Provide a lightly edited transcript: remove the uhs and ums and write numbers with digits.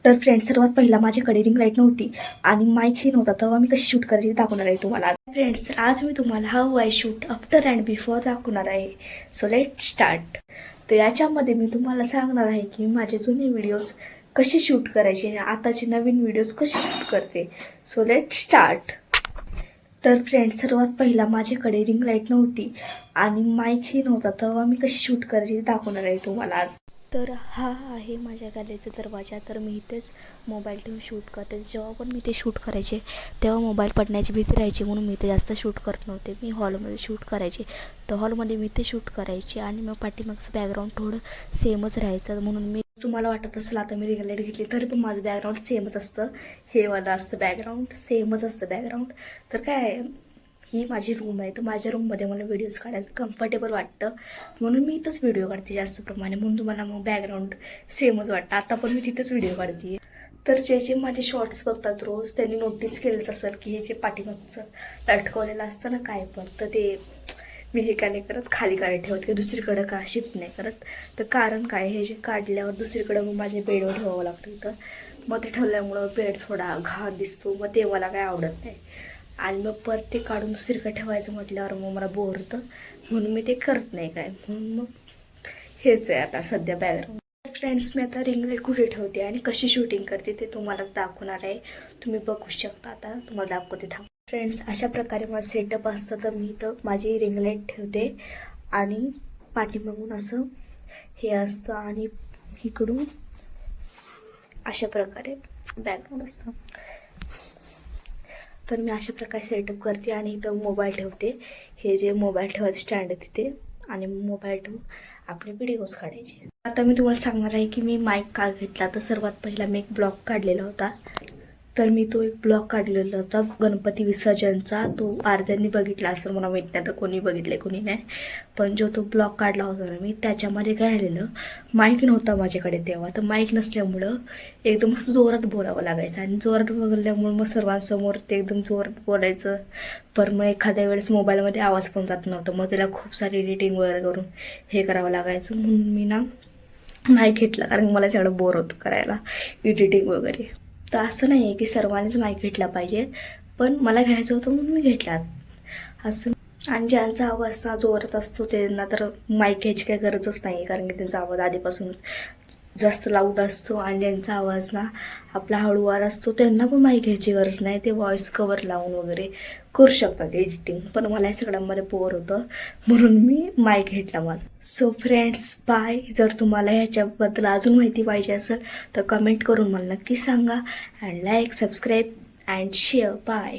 तर फ्रेंड्स, सर्वात पहिला माझ्याकडे रिंग लाईट नव्हती आणि माईक ही नव्हता, तेव्हा मी कशी शूट करायची दाखवणार आहे तुम्हाला. फ्रेंड्स, आज मी तुम्हाला how I shoot after and before दाखवणार आहे. So let start. तर याच्यामध्ये मी तुम्हाला सांगणार आहे की माझे जुने व्हिडिओज कसे शूट करायचे, आताचे नवीन व्हिडिओज कसे शूट करते. So let start. तर फ्रेंड्स, सर्वात पहिला माझ्याकडे रिंग लाईट नव्हती आणि माईक ही नव्हता, तेव्हा मी कशी शूट करायची दाखवणार आहे तुम्हाला आज. तर हा आहे माझ्या गॅलरीचा दरवाजा. तर मी इथेच मोबाईल ठेवून शूट करते. जेव्हा पण मी ते शूट करायचे तेव्हा मोबाईल पडण्याची भीती राहायची, म्हणून मी ते जास्त शूट करत नव्हते. मी हॉलमध्ये शूट करायचे, तर हॉलमध्ये मी ते शूट करायचे आणि मग पाठीमागचं बॅकग्राऊंड थोडं सेमच राहायचं. म्हणून मी तुम्हाला वाटत असेल आता मी रिंग लाईट घेतली तरी पण माझं बॅकग्राऊंड सेमच असतं. हे वाला असतं बॅकग्राऊंड, सेमच असतं बॅकग्राऊंड. तर काय, ही माझी रूम आहे, तर माझ्या रूममध्ये मला व्हिडिओज काढायला कम्फर्टेबल वाटतं, म्हणून मी इथंच व्हिडिओ काढते जास्त प्रमाणे. म्हणून तुम्हाला मग बॅकग्राऊंड सेमच वाटतं. आता पण मी तिथंच व्हिडिओ काढते. तर जे माझे शॉर्ट्स बघतात रोज त्यांनी नोटीस केलंच असेल की हे जे पाठीमागचं लटकवलेलं असतं ना काय पण, तर ते मी हे काय नाही करत, खाली काय ठेवत की दुसरीकडं का शिफ्ट नाही करत. तर कारण काय, हे जे काढल्यावर दुसरीकडं मग माझ्या बेडवर ठेवावं लागतं. तर मग ते ठेवल्यामुळं बेड थोडा घाण दिसतो, मग ते मला काय आवडत नाही. आणि मग परत ते काढून दुसरीकडे ठेवायचं म्हटल्यावर मग मला बोर होतं, म्हणून मी ते करत नाही काय. म्हणून मग हेच आहे आता सध्या बॅकग्राऊंड. फ्रेंड्स, मी आता रिंग लाईट कुठे ठेवते आणि कशी शूटिंग करते ते तुम्हाला दाखवणार आहे. तुम्ही बघू शकता. आता तुम्हाला दाखवते थांब. फ्रेंड्स, अशा प्रकारे माझं सेटअप असतं. तर मी तर माझी रिंग लाईट ठेवते आणि पाठीमागून असं हे असतं आणि इकडून अशा प्रकारे बॅकग्राऊंड असतं. तर मी अशा प्रकारे सेटअप करते आणि इथं मोबाईल ठेवते. हे जे मोबाईल ठेवायचं स्टँड आहे तिथे, आणि मोबाईल ठेवून आपले व्हिडिओज काढायचे. आता मी तुम्हाला सांगणार आहे की मी माईक का घेतला. तर सर्वात पहिला मी एक ब्लॉग काढलेला होता. तर मी तो एक ब्लॉग काढलेला होता गणपती विसर्जनचा. तो अर्ध्यांनी बघितला असं मला माहीत नाही, तर कोणी बघितले कोणी नाही. पण जो तो ब्लॉग काढला होता ना मी, त्याच्यामध्ये काय झालेलं, माईक नव्हता माझ्याकडे तेव्हा. तर माईक नसल्यामुळं एकदम जोरात बोलावं लागायचं, आणि जोरात बोलल्यामुळं मग सर्वांसमोर ते एकदम जोरात बोलायचं. पण मग एखाद्या वेळेस मोबाईलमध्ये आवाज पण जात नव्हता, मग त्याला खूप सारी एडिटिंग वगैरे करून हे करावं लागायचं. म्हणून मी ना माईक घेतला, कारण मला सगळं बोर होतं करायला एडिटिंग वगैरे. तर असं नाही आहे की सर्वांनीच माईक घेतला पाहिजे, पण मला घ्यायचं होतं म्हणून मी घेतला असं. आणि ज्यांचा आवाज ना जोरात असतो त्यांना तर माईक घ्यायची काही गरजच नाही, कारण की त्यांचा आवाज आधीपासून जास्त लाऊड असतो. आणि ज्यांचा आवाज ना आपला हळूवार असतो त्यांना पण माईक घ्यायची गरज नाही, ते व्हॉइस कवर लावून वगैरे करू शकतात एडिटिंग. पण मला या सगळ्यांमध्ये बोर होतं, म्हणून मी माईक घेतला माझा. So friends, bye. जर तुम्हाला ह्याच्याबद्दल अजून माहिती पाहिजे असेल तर कमेंट करून मला नक्की सांगा. And like, subscribe and share. Bye.